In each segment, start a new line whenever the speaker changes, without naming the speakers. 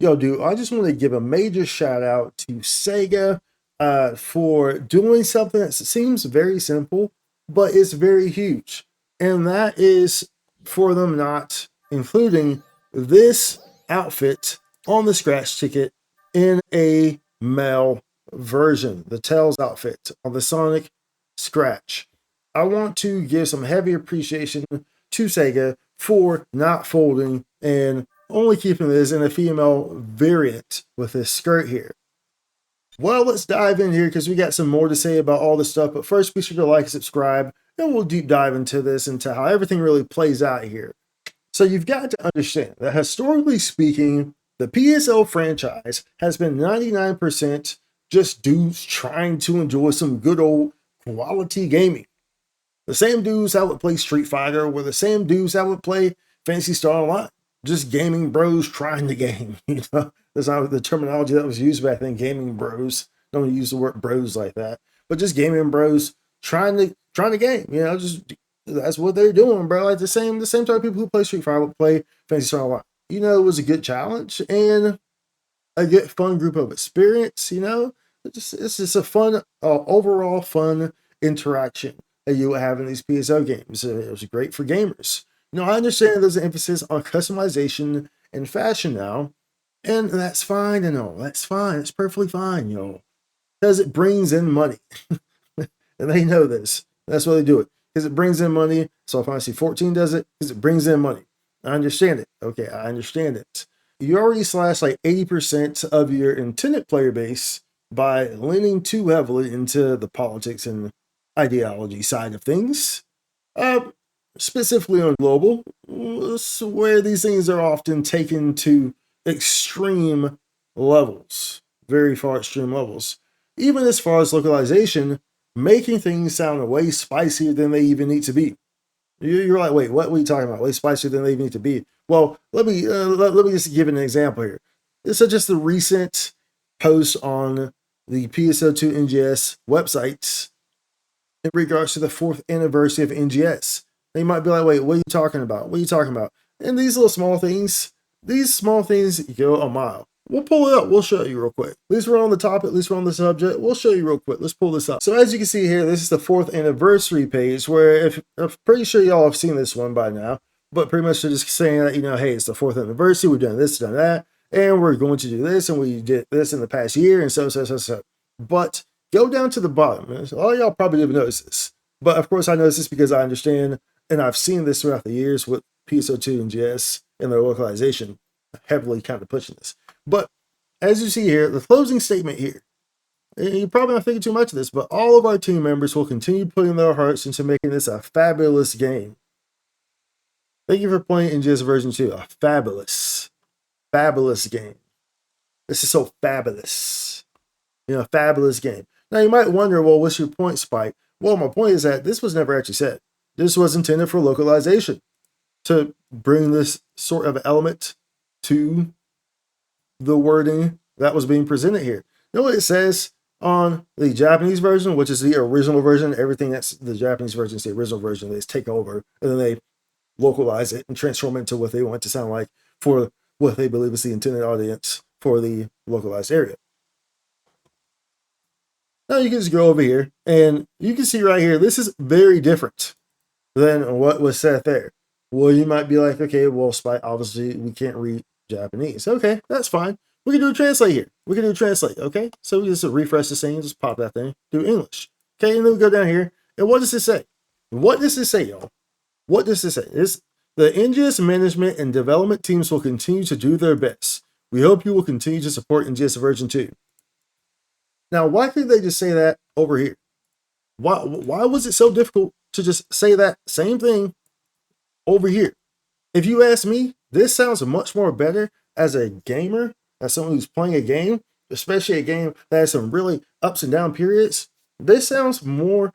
Yo, dude, I just want to give a major shout out to Sega for doing something that seems very simple, but it's very huge. And that is for them not including this outfit on the scratch ticket in a male version, the Tails outfit on the Sonic Scratch. I want to give some heavy appreciation to Sega for not folding and only keeping this in a female variant with this skirt here. Well, let's dive in here because we got some more to say about all this stuff. But first, be sure to like, subscribe, and we'll deep dive into this, into how everything really plays out here. So you've got to understand that historically speaking, the PSO franchise has been 99% just dudes trying to enjoy some good old quality gaming. The same dudes that would play Street Fighter were the same dudes that would play Fantasy Star Online. Just gaming bros trying to game. You know, that's not the terminology that was used back then. Gaming bros. Don't use the word bros like that. But just gaming bros trying to game. You know, just that's what they're doing, bro. Like the same type of people who play Street Fighter would play Fantasy Star Online. You know, it was a good challenge and a good fun group of experience. You know, it's just a fun overall fun interaction that you would have in these PSO games. It was great for gamers. You know, I understand there's an emphasis on customization and fashion now, and that's fine and all. That's fine. It's perfectly fine, yo, because it brings in money, and they know this. That's why they do it, because it brings in money. So Fantasy 14 does it because it brings in money. I understand it. Okay, I understand it. You already slashed like 80% of your intended player base by leaning too heavily into the politics and ideology side of things. Specifically on global, where these things are often taken to extreme levels, very far extreme levels. Even as far as localization, making things sound way spicier than they even need to be. You're like, wait, what are you talking about? Way spicier than they even need to be. Well, let me just give an example here. This is just the recent post on the PSO2 NGS websites in regards to the 4th anniversary of NGS. They might be like, wait, what are you talking about? What are you talking about? And these small things go a mile. We'll pull it up. We'll show you real quick. At least we're on the topic. At least we're on the subject. We'll show you real quick. Let's pull this up. So as you can see here, this is the 4th anniversary page where I'm pretty sure y'all have seen this one by now, but pretty much they're just saying that, you know, hey, it's the 4th anniversary. We've done this, done that, and we're going to do this, and we did this in the past year, and so. But go down to the bottom. All y'all probably didn't notice this. But of course I notice this because I understand, and I've seen this throughout the years with PSO2 NGS and their localization heavily kind of pushing this. But as you see here, the closing statement here, and you're probably not thinking too much of this, but all of our team members will continue putting their hearts into making this a fabulous game. Thank you for playing NGS version 2. A fabulous game. This is so fabulous. You know, fabulous game. Now you might wonder, well, what's your point, Spike? Well, my point is that this was never actually said. This was intended for localization, to bring this sort of element to the wording that was being presented here. You know what it says on the Japanese version, which is the original version? Everything that's the Japanese version is the original version. They just take over and then they localize it and transform it into what they want it to sound like for what they believe is the intended audience for the localized area. Now you can just go over here and you can see right here, this is very different than what was said there. Well, you might be like, okay, well, Spike, obviously we can't read Japanese. Okay, that's fine. We can do a translate here. We can do a translate, okay? So we just refresh the scene, just pop that thing, do English. Okay, and then we go down here, and what does it say? What does it say, y'all? What does it say? The NGS management and development teams will continue to do their best. We hope you will continue to support NGS version 2. Now, why couldn't they just say that over here? Why was it so difficult to just say that same thing over here? If you ask me, this sounds much more better as a gamer, as someone who's playing a game, especially a game that has some really ups and down periods. This sounds more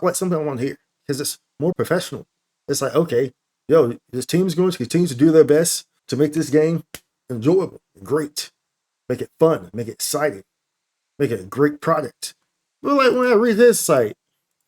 like something I want to hear because it's more professional. It's like, okay, yo, this team's going to continue to do their best to make this game enjoyable, great, make it fun, make it exciting, make it a great product. But like when I read this, like,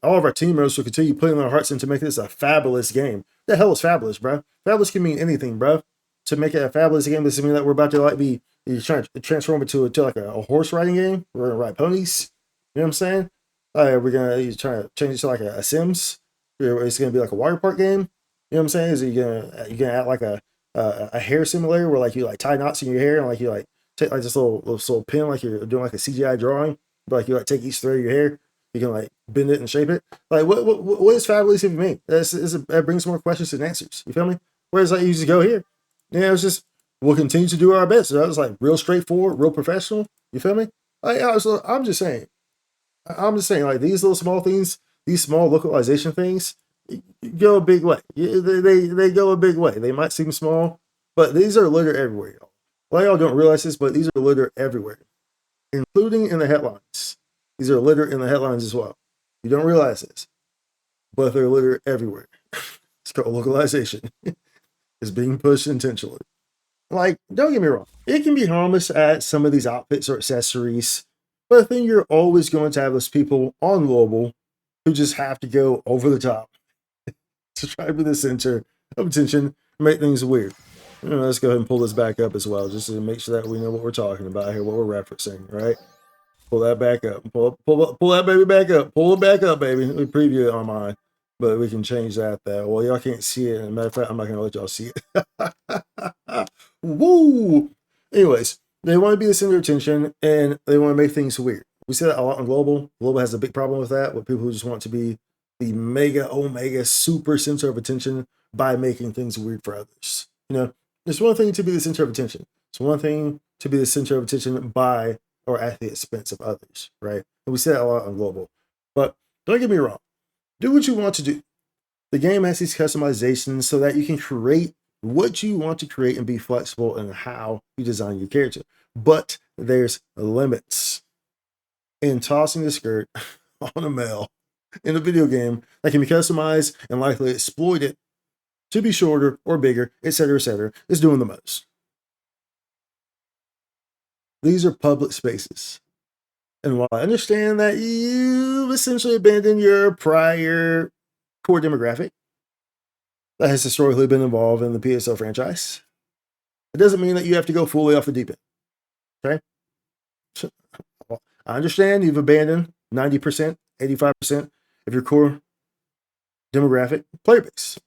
all of our team members will continue putting their hearts into making this a fabulous game. The hell is fabulous, bro? Fabulous can mean anything, bro. To make it a fabulous game, does it mean that we're about to like be you're trying to transform it to like a horse riding game. We're gonna ride ponies. You know what I'm saying? You're trying to change it to like a Sims. It's gonna be like a water park game. You know what I'm saying? Is you gonna add like a hair simulator where like you like tie knots in your hair and like you like take like this little pin like you're doing like a CGI drawing, but like you like take each thread of your hair, you can like bend it and shape it. Like what does fabulous even mean? That brings more questions than answers. You feel me? Whereas like you just go here, yeah, it's just we'll continue to do our best. So that was like real straightforward, real professional. You feel me? I'm just saying. I'm just saying, like these little small things, these small localization things, go a big way. They go a big way. They might seem small, but these are littered everywhere, y'all. A lot of y'all don't realize this, but these are littered everywhere, including in the headlines. These are littered in the headlines as well. You don't realize this, but they're littered everywhere. It's called localization. It's being pushed intentionally. Like, don't get me wrong, it can be harmless to add some of these outfits or accessories, but then you're always going to have those people on mobile who just have to go over the top to try to be the center of attention, make things weird. Let's go ahead and pull this back up as well, just to make sure that we know what we're talking about here, what we're referencing, right? Pull that back up. Pull that baby back up. Pull it back up, baby. Let me preview it on mine. But we can change that though. Well, y'all can't see it. As a matter of fact, I'm not gonna let y'all see it. Woo! Anyways, they want to be the center of attention and they want to make things weird. We see that a lot on global. Global has a big problem with that, with people who just want to be the mega omega super center of attention by making things weird for others. It's one thing to be the center of attention. It's one thing to be the center of attention by or at the expense of others, right? And we see that a lot on global. But don't get me wrong, do what you want to do. The game has these customizations so that you can create what you want to create and be flexible in how you design your character. But there's limits. In tossing the skirt on a male in a video game that can be customized and likely exploited to be shorter or bigger, etc., is doing the most. These are public spaces. And while I understand that you've essentially abandoned your prior core demographic that has historically been involved in the PSO franchise, it doesn't mean that you have to go fully off the deep end. Okay? So, I understand you've abandoned 90%, 85% of your core demographic player base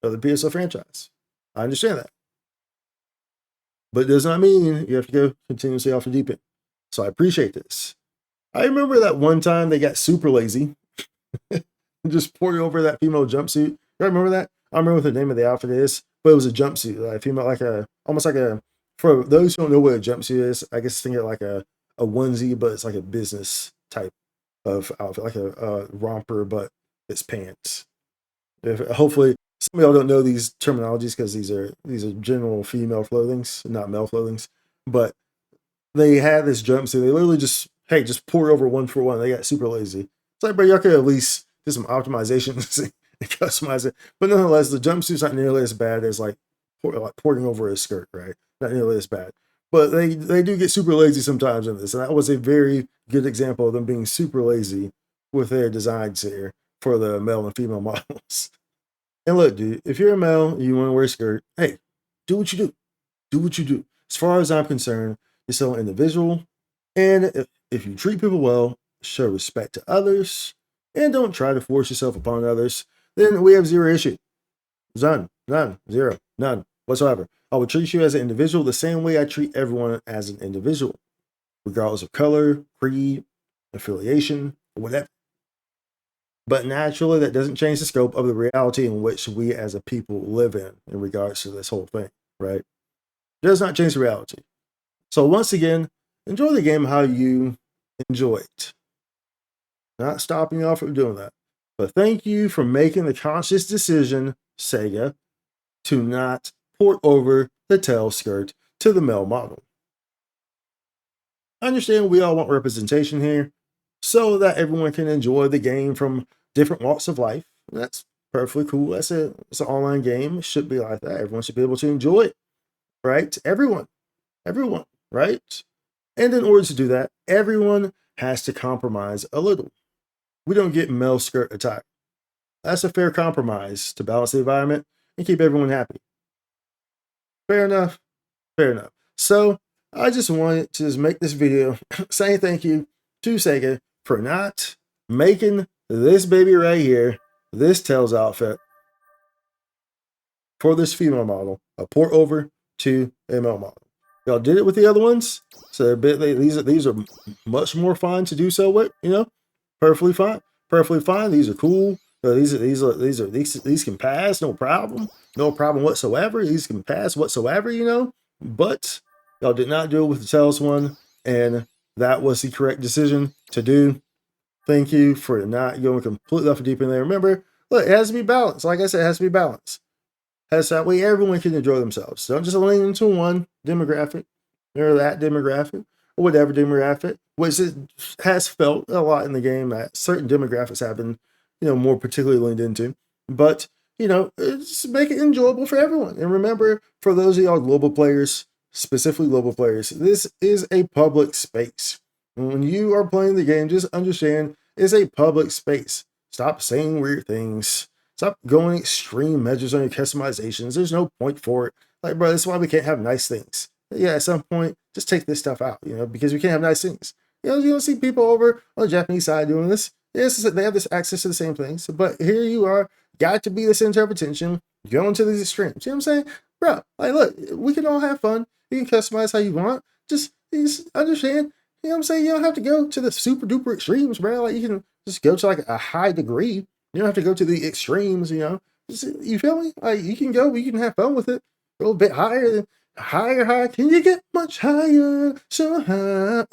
of the PSO franchise. I understand that. But it does not mean you have to go continuously off the deep end. So I appreciate this. I remember that one time they got super lazy and just poured over that female jumpsuit. You remember that? I don't remember what the name of the outfit is, but it was a jumpsuit, like female, almost like a. For those who don't know what a jumpsuit is, I guess think of like a onesie, but it's like a business type of outfit, like a romper, but it's pants. Hopefully, some of y'all don't know these terminologies because these are general female clothings, not male clothings. But they had this jumpsuit. They literally just pour it over one for one. They got super lazy. It's like, bro, y'all could at least do some optimizations and customize it. But nonetheless, the jumpsuit's not nearly as bad as like pouring over a skirt, right? Not nearly as bad. But they do get super lazy sometimes in this. And that was a very good example of them being super lazy with their designs here for the male and female models. And look, dude, if you're a male and you want to wear a skirt, hey, do what you do. Do what you do. As far as I'm concerned, you're still an individual. And if you treat people well, show respect to others, and don't try to force yourself upon others, then we have zero issue. None, zero, none whatsoever. I will treat you as an individual the same way I treat everyone as an individual, regardless of color, creed, affiliation, or whatever. But naturally, that doesn't change the scope of the reality in which we as a people live in regards to this whole thing, right? It does not change the reality. So once again, enjoy the game how you enjoy it. Not stopping you off from doing that. But thank you for making the conscious decision, SEGA, to not port over the tail skirt to the male model. I understand we all want representation here so that everyone can enjoy the game from different walks of life. That's perfectly cool. It's an online game. It should be like that. Everyone should be able to enjoy it, right? Everyone, right? And in order to do that, everyone has to compromise a little. We don't get male skirt attire. That's a fair compromise to balance the environment and keep everyone happy. Fair enough. Fair enough. So I just wanted to just make this video saying thank you to Sega for not making this baby right here, this Tails outfit, for this female model, a port over to a male model. Y'all did it with the other ones, so these are much more fun to do so with. Perfectly fine, perfectly fine. These are cool. These can pass, no problem, no problem whatsoever. These can pass whatsoever. But y'all did not do it with the Tails one, and that was the correct decision to do. Thank you for not going completely off the deep end there. Remember, look, it has to be balanced. Like I said, it has to be balanced. That's that way everyone can enjoy themselves. Don't just lean into one demographic or that demographic or whatever demographic, which it has felt a lot in the game that certain demographics have been, more particularly leaned into. But, just make it enjoyable for everyone. And remember, for those of y'all global players, specifically global players, this is a public space. When you are playing the game, just understand it's a public space. Stop saying weird things. Stop going extreme measures on your customizations. There's no point for it. Like, bro, that's why we can't have nice things. Yeah, at some point, just take this stuff out, because we can't have nice things. You don't see people over on the Japanese side doing this. Yes, they have this access to the same things. But here you are, got to be the center of attention, going to these extremes. You know what I'm saying? Bro, like, look, we can all have fun. You can customize how you want. Just understand, you know what I'm saying? You don't have to go to the super duper extremes, bro. Like, you can just go to like a high degree. You don't have to go to the extremes, you feel me? Like, you can go, you can have fun with it. A little bit higher, higher. Can you get much higher? So high,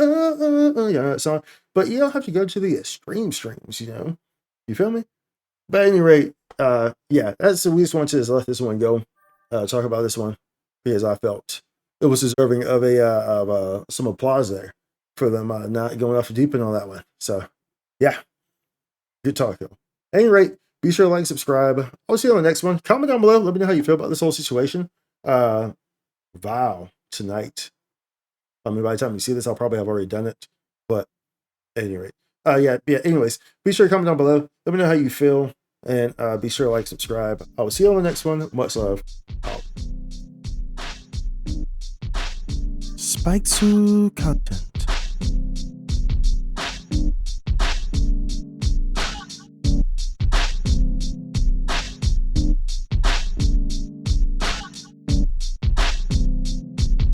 yeah, song. But you don't have to go to the extreme streams, You feel me? But at any rate, yeah, we just wanted to just let this one go. Talk about this one because I felt it was deserving of some applause there for them not going off deep end on that one. So, yeah, good talk though. At any rate, be sure to like, subscribe. I'll see you on the next one. Comment down below. Let me know how you feel about this whole situation. Vow tonight. I mean, by the time you see this, I'll probably have already done it. But at any rate, yeah. Anyways, be sure to comment down below. Let me know how you feel, and be sure to like, subscribe. I will see you on the next one. Much love. Out. Spike content.